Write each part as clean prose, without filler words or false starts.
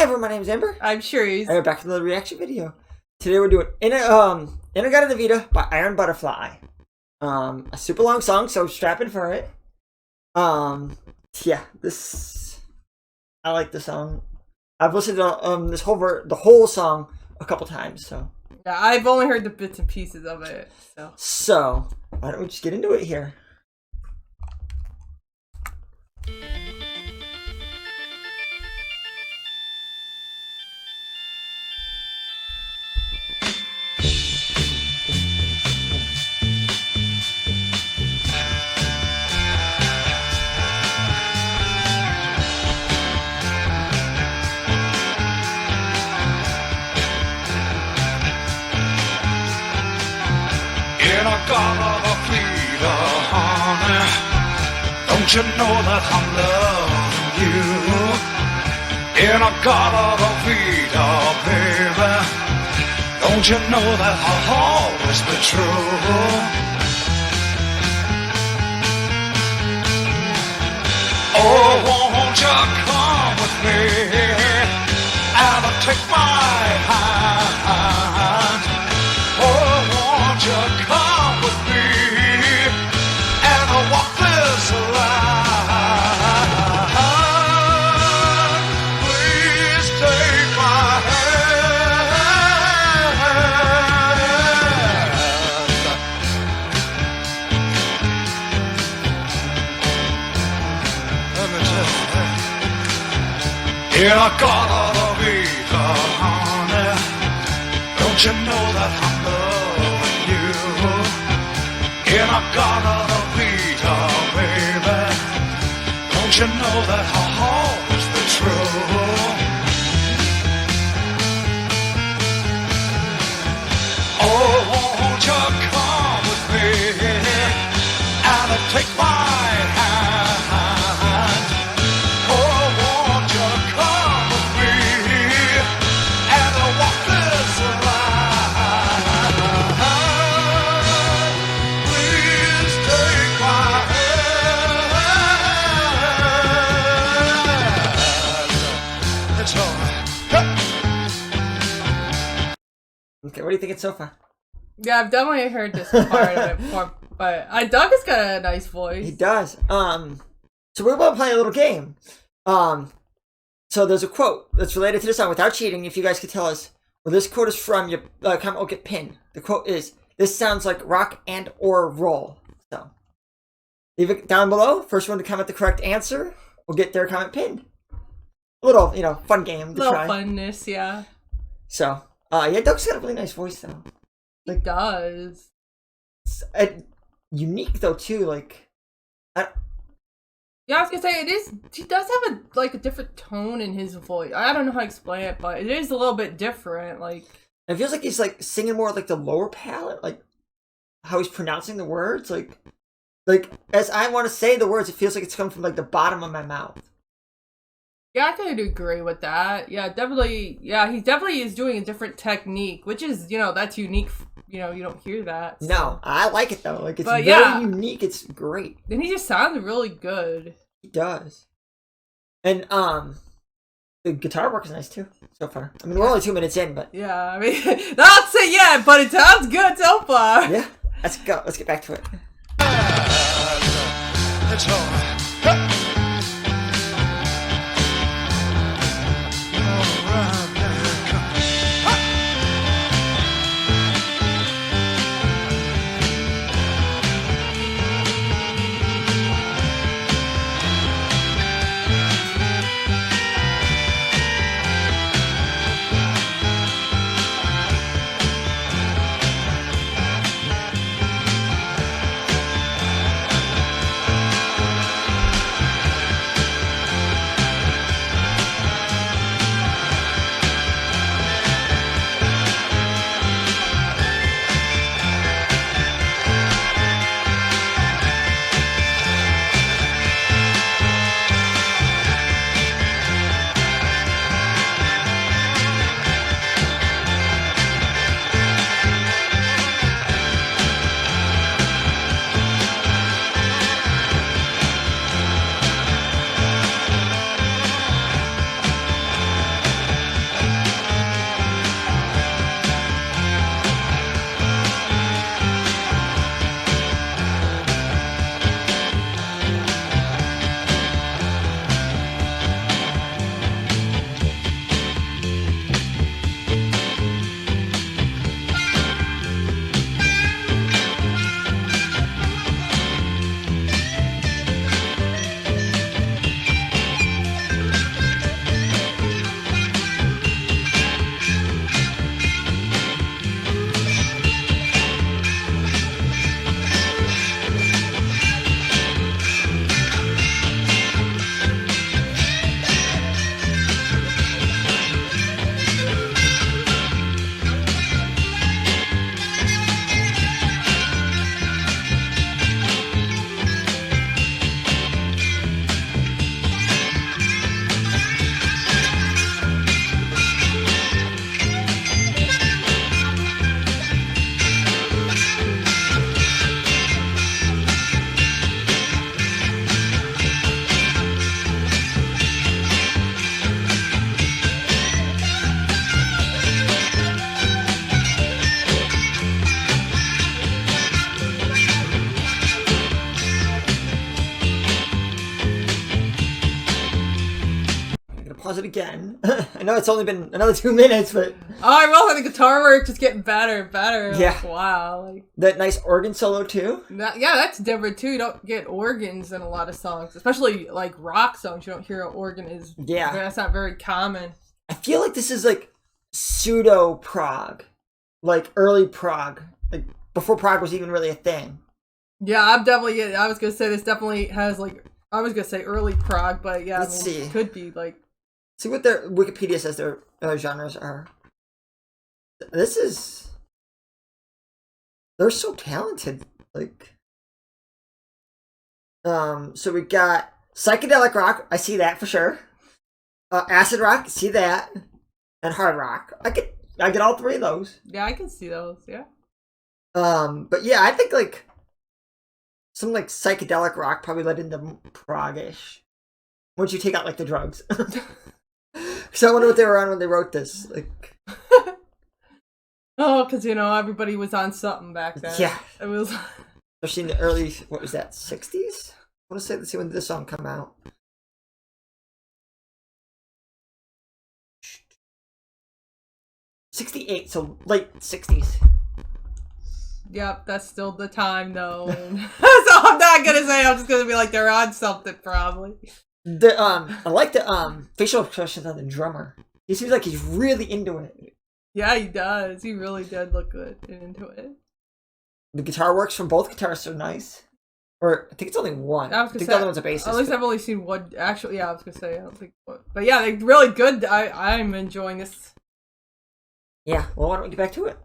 everyone, my name is Amber. I'm Cherise. And we're back to the reaction video. Today we're doing A Gadda Da Vida by Iron Butterfly. A super long song, so strap in for it. Yeah, I like the song. I've listened to the whole song a couple times, so. Yeah, I've only heard the bits and pieces of it, so. So, why don't we just get into it here? In a Gadda Da Vida, honey, don't you know that I'm loving you? In a Gadda Da Vida, baby, don't you know that I'll always be true? Oh, won't you come with me and take my hand? Oh, won't you come with me and walk this line? Please take my hand. Let me tell you, in a Gadda Da Vida, honey, don't you know that I'm loving you? In a Gadda Da Vida, baby, don't you know that I'll always be true? Oh, won't you come with me and take my hand? Oh, won't you come with me and walk this line? Please take my hand. It's all right. Okay, what do you think so far? Yeah, I've definitely heard this part of it before, but Doug has got a nice voice. He does. So we're about to play a little game. So there's a quote that's related to the song without cheating. If you guys could tell us where this quote is from, your comment will get pinned. The quote is, "This sounds like rock and or roll." So leave it down below. First one to comment the correct answer will get their comment pinned. A little, fun game to Little try. funness, yeah. So, yeah, Doug's got a really nice voice though. He does. It's, unique though too. Yeah, I was gonna say he does have a different tone in his voice. I don't know how to explain it, but it is a little bit different. It feels like he's singing more like the lower palate, like how he's pronouncing the words, like as I want to say the words, it feels like it's coming from the bottom of my mouth. Yeah, I could agree with that. Yeah, definitely. Yeah, he definitely is doing a different technique, which is that's unique. You don't hear that. So. No, I like it though. It's very unique. It's great. And he just sounds really good. He does. And the guitar work is nice too so far. I mean, we're only 2 minutes in, but yeah, I mean, not say yet, but it sounds good so far. Yeah, let's go. Let's get back to it. It's all right. pause it again. I know it's only been another 2 minutes, but... Oh, I will. The guitar work just getting better and better. Yeah. Like, wow. Like, that nice organ solo, too. yeah, that's different, too. You don't get organs in a lot of songs. Especially, like, rock songs. You don't hear an organ is... Yeah. That's not very common. I feel like this is, like, pseudo-prog. Like, early prog. Like, before prog was even really a thing. Yeah, I was going to say this definitely has, like... I was going to say early prog, but yeah, Let's see. It could be, like... See what their Wikipedia says their genres are. This is... They're so talented. Like... So we got psychedelic rock. I see that for sure. Acid rock. See that. And hard rock. I get all three of those. Yeah, I can see those, yeah. But yeah, I think, like... Some, like, psychedelic rock probably led into prog-ish. Once you take out, like, the drugs. So I wonder what they were on when they wrote this. Like, oh, because, everybody was on something back then. Yeah. It was... Especially in the early, what was that, 60s? I want to say, let's see when did this song come out. '68, so late 60s. Yep, that's still the time, though. So I'm not gonna say. I'm just gonna be like they're on something, probably. I like the facial expressions on the drummer. He seems like he's really into it. Yeah, he does. He really did look good and into it. The guitar works from both guitarists are nice. Or I think it's only one. I think the other one's a bassist. At least I've only seen one. Actually, yeah, I was gonna say I don't think. But yeah, they're really good. I'm enjoying this. Yeah. Well, why don't we get back to it?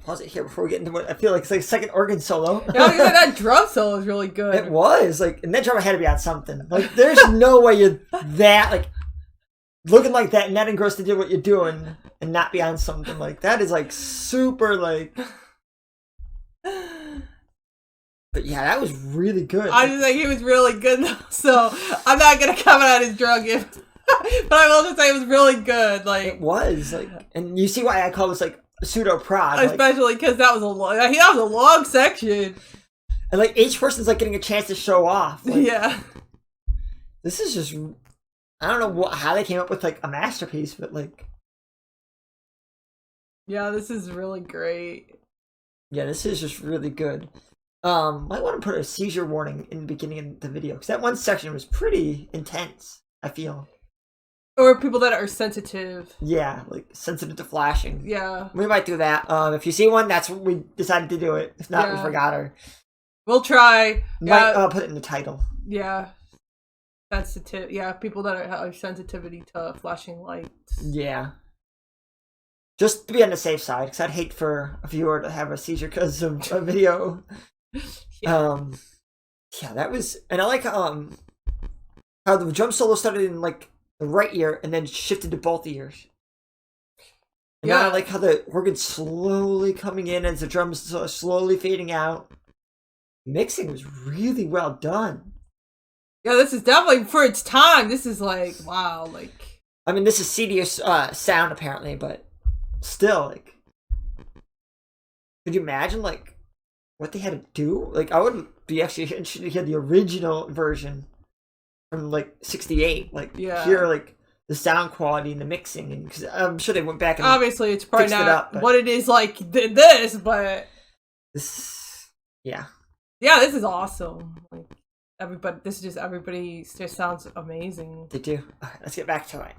pause it here before we get into what I feel like it's like a second organ solo. Yeah, that drum solo is really good. It was like, and that drummer had to be on something. Like, there's no way you're that like looking like that and that engrossed to do what you're doing and not be on something like that is like super like. But yeah, that was really good. I just think he was really good though, so I'm not gonna comment on his drug gift. But I will just say it was really good. Like it was like, and you see why I call this like pseudo prod, especially because that was a long section, and like each person's like getting a chance to show off. Like, yeah, this is just I don't know how they came up with like a masterpiece, but like yeah, this is really great. Yeah, this is just really good. Might want to put a seizure warning in the beginning of the video because that one section was pretty intense. I feel. Or people that are sensitive. Yeah, like sensitive to flashing. Yeah. We might do that. If you see one, that's when we decided to do it. If not, we forgot her. We'll try. Might put it in the title. Yeah. Sensitive. Yeah, people that have sensitivity to flashing lights. Yeah. Just to be on the safe side, because I'd hate for a viewer to have a seizure because of a video. Yeah, that was, and I like how the drum solo started in like the right ear and then shifted to both ears. And yeah, I like how the organ's slowly coming in as the drums slowly fading out. Mixing was really well done. Yeah, this is definitely for its time. This is like wow, like I mean, this is CD sound apparently, but still, like, could you imagine like what they had to do? Like, I would be actually interested to hear the original version from like '68. Like, hear like the sound quality and the mixing, and because I'm sure they went back and obviously it's probably not up, what it is like this, but this, yeah, this is awesome. Like everybody just sounds amazing. They do. All right, let's get back to it.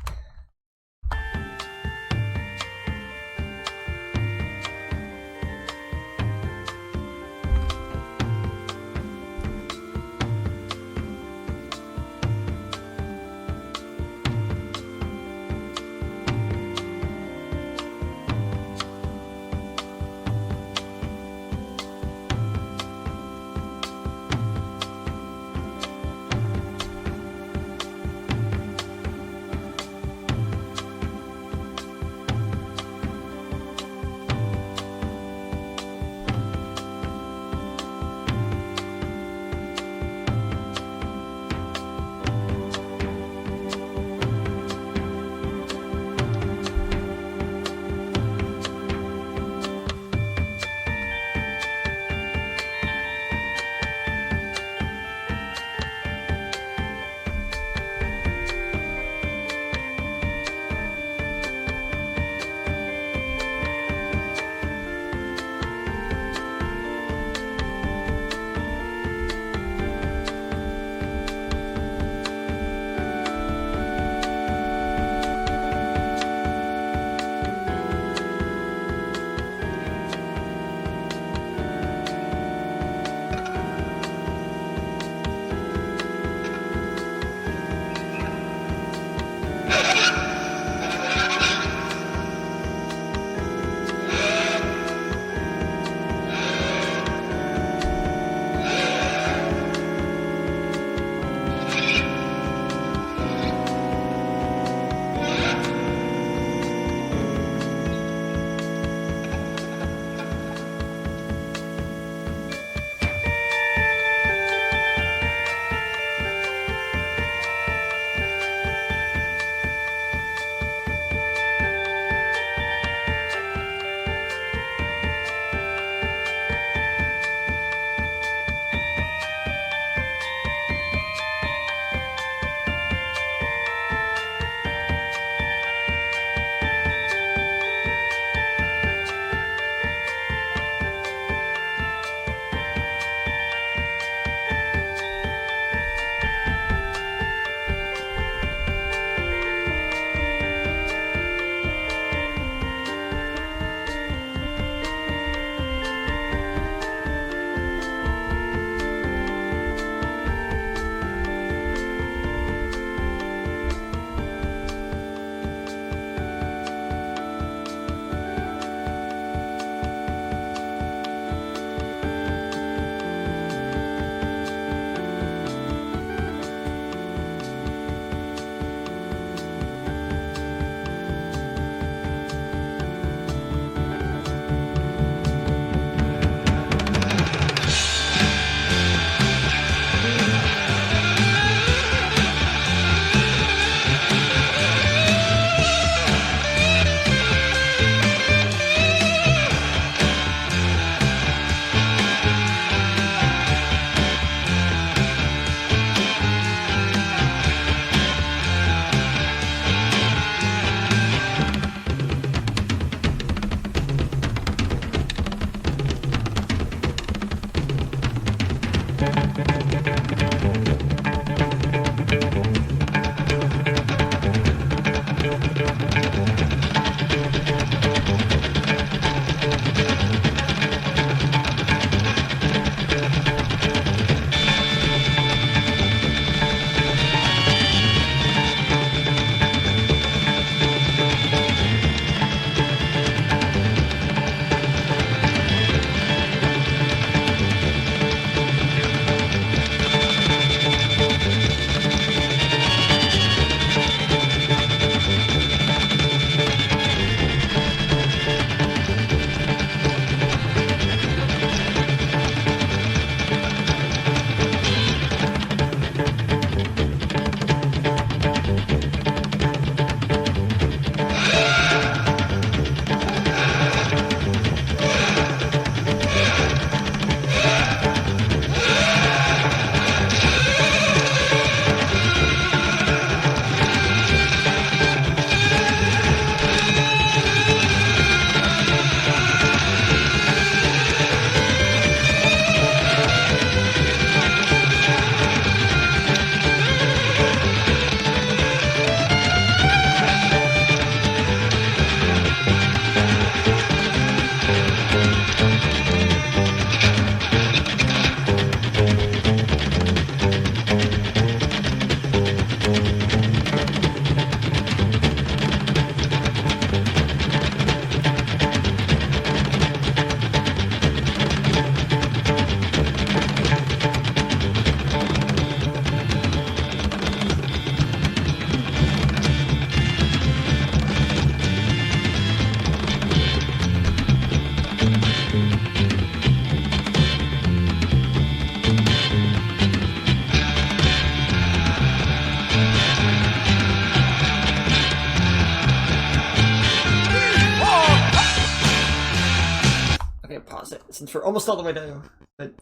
Since we're almost all the way down. But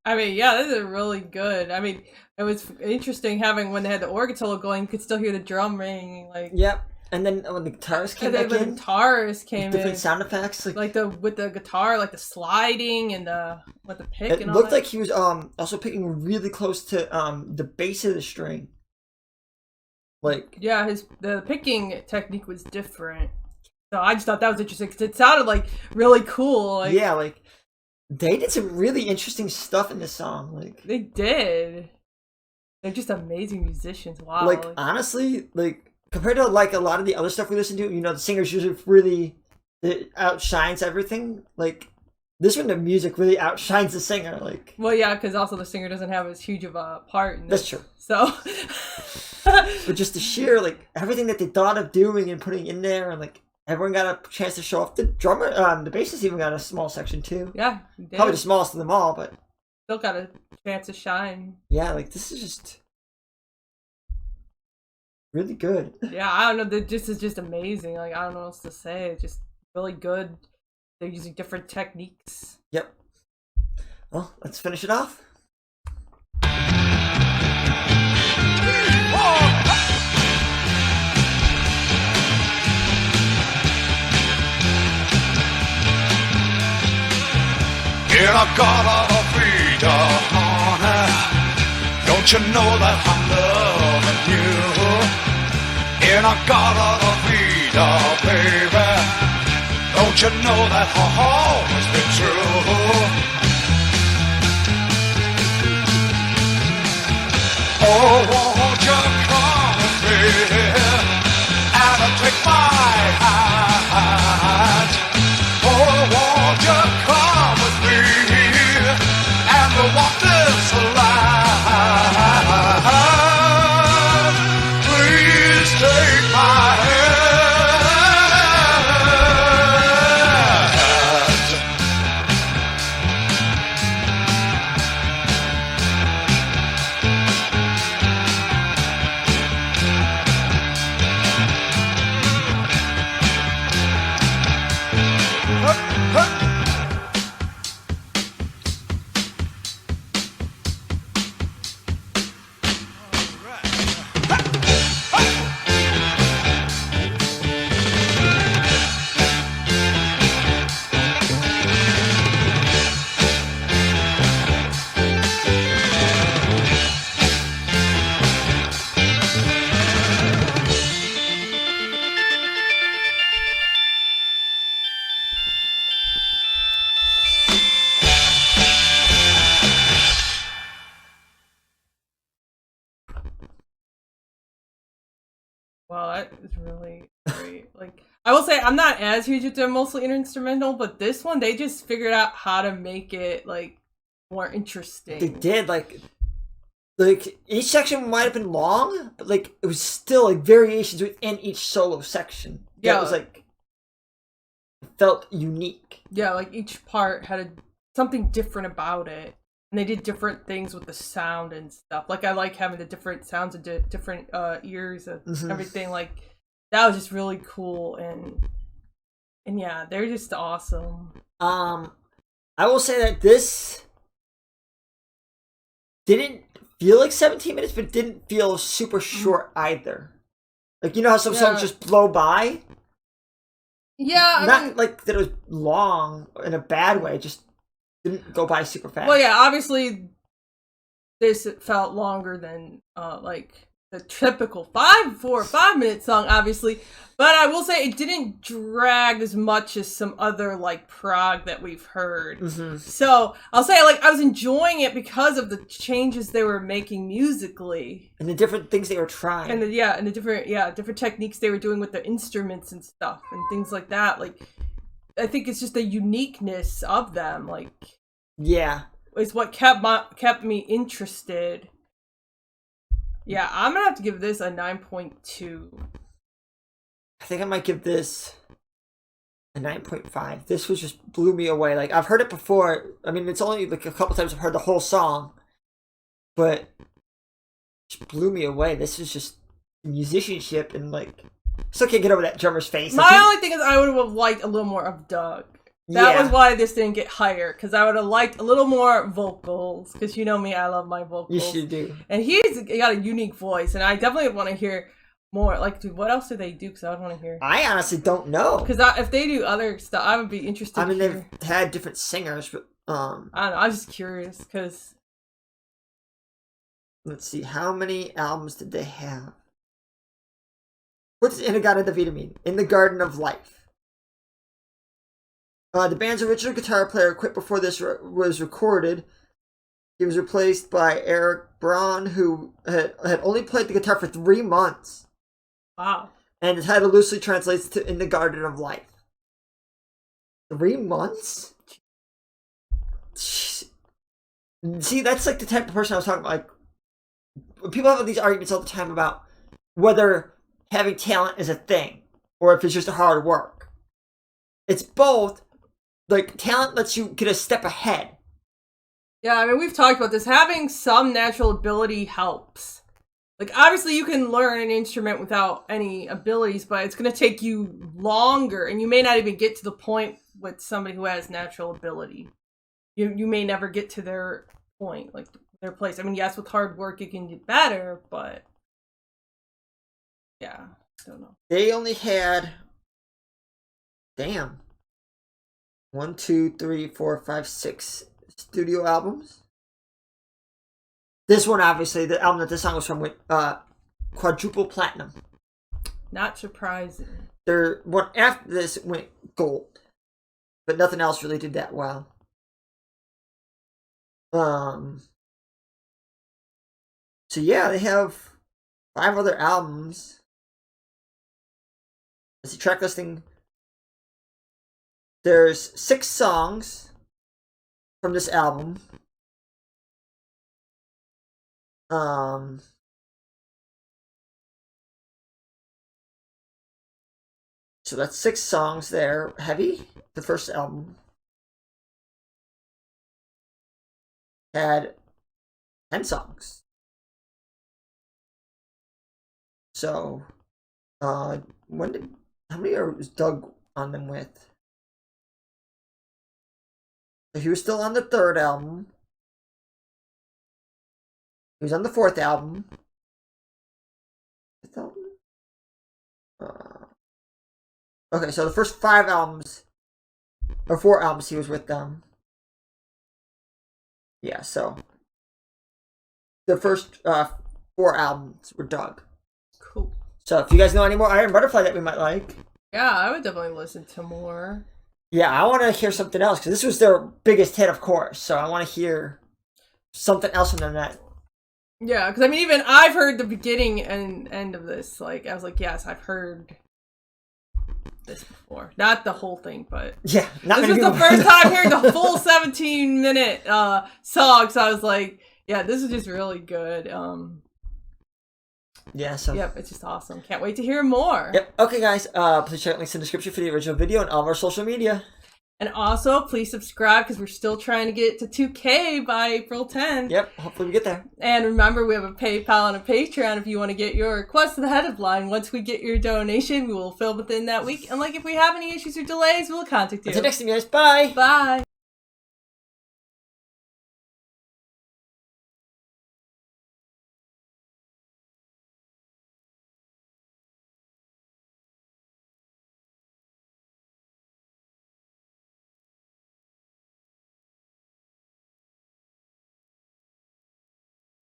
I mean, yeah, this is really good. I mean, it was interesting having when they had the organ solo going, you could still hear the drum ringing. Like, yep. And then when the guitars came back when in, the guitars came different in, sound effects, like the with the guitar, like the sliding and the with the pick. It and all looked that. like he was also picking really close to the base of the string. Like, yeah, the picking technique was different. So I just thought that was interesting because it sounded like really cool. Like, yeah, like they did some really interesting stuff in this song. Like they did. They're just amazing musicians. Wow. Like honestly, like compared to like a lot of the other stuff we listen to, you know, the singers usually really it outshines everything. Like this one, the music really outshines the singer. Like, well, yeah, because also the singer doesn't have as huge of a part in this. That's true. So, but just the sheer like everything that they thought of doing and putting in there, and like. Everyone got a chance to show off. The drummer, the bassist even got a small section too. Yeah, he did. Probably the smallest of them all, but still got a chance to shine. Yeah, like this is just really good. Yeah, I don't know. This is just amazing. Like I don't know what else to say. It's just really good. They're using different techniques. Yep. Well, let's finish it off. In a Gadda Da Vida, honey, don't you know that I'm loving you? In a Gadda Da Vida, baby, don't you know that I'll always be true? Oh, won't you come with me and take my hand? Oh, won't you come with me and we'll walk this line? Please take my hand. Wow, that is really great. Like, I will say, I'm not as huge with the mostly instrumental, but this one, they just figured out how to make it, like, more interesting. They did, like each section might have been long, but like it was still like variations within each solo section. Yeah, it was like felt unique. Yeah, like each part had something different about it, and they did different things with the sound and stuff. Like I like having the different sounds and different ears and everything. Like that was just really cool, and yeah, they're just awesome. I will say that this didn't feel like 17 minutes, but didn't feel super short either. Like, you know how some songs just blow by? Yeah, Not like that it was long in a bad way, just didn't go by super fast. Well, yeah, obviously this felt longer than like the typical 4 or 5 minute song, obviously. But I will say it didn't drag as much as some other like prog that we've heard. So I'll say like I was enjoying it because of the changes they were making musically and the different things they were trying, and the different techniques they were doing with the instruments and stuff and things like that. Like I think it's just the uniqueness of them. Like is what kept me interested. Yeah, I'm gonna have to give this a 9.2. I think I might give this a 9.5. This was just blew me away. Like, I've heard it before. I mean, it's only like a couple times I've heard the whole song, but it just blew me away. This is just musicianship, and like, still can't get over that drummer's face. My only thing is I would have liked a little more of Doug. That was why this didn't get higher, because I would have liked a little more vocals, because you know me, I love my vocals. You should do. And he's got a unique voice, and I definitely want to hear more. Like, dude, what else do they do? Because I would want to hear. I honestly don't know. Because if they do other stuff, I would be interested. I mean, they've had different singers, but I don't know. I'm just curious, because let's see, how many albums did they have? What does A Gadda Da Vida mean? In the Garden of Life. The band's original guitar player quit before this was recorded. He was replaced by Eric Braun, who had only played the guitar for 3 months. Wow. And the title loosely translates to In the Garden of Life. 3 months? See, that's like the type of person I was talking about. Like, people have these arguments all the time about whether having talent is a thing or if it's just hard work. It's both. Like, talent lets you get a step ahead. Yeah, I mean, we've talked about this. Having some natural ability helps. Like, obviously, you can learn an instrument without any abilities, but it's going to take you longer, and you may not even get to the point with somebody who has natural ability. You may never get to their point, like, their place. I mean, yes, with hard work, it can get better, but yeah, I don't know. They only had... 1, 2, 3, 4, 5, 6 studio albums. This one, obviously, the album that this song was from, went quadruple platinum. Not surprising. Their one after this went gold, but nothing else really did that well. So yeah, they have 5 other albums. Let's see, track listing. There's 6 songs from this album. So that's 6 songs there. Heavy, the first album, had 10 songs. So, how many was Doug on them with? So he was still on the 3rd album. He was on the 4th album. 5th album? Okay, so the first 5 albums, or 4 albums, he was with them. Yeah, so the first 4 albums were Doug. Cool. So if you guys know any more Iron Butterfly that we might like, yeah, I would definitely listen to more. Yeah, I want to hear something else, because this was their biggest hit, of course. So I want to hear something else from them that Yeah, because I mean, even I've heard the beginning and end of this. Like, I was like, yes, I've heard this before. Not the whole thing, but Yeah, not this many is the people- first time hearing the full 17-minute song. So I was like, yeah, this is just really good. Yeah, so. Yep, it's just awesome. Can't wait to hear more. Yep. Okay, guys. Please check links in the description for the original video and all of our social media. And also, please subscribe because we're still trying to get to 2K by April 10th. Yep. Hopefully we get there. And remember, we have a PayPal and a Patreon if you want to get your request to the head of line. Once we get your donation, we will film within that week. And like, if we have any issues or delays, we'll contact you. Until next time, guys. Bye. Bye.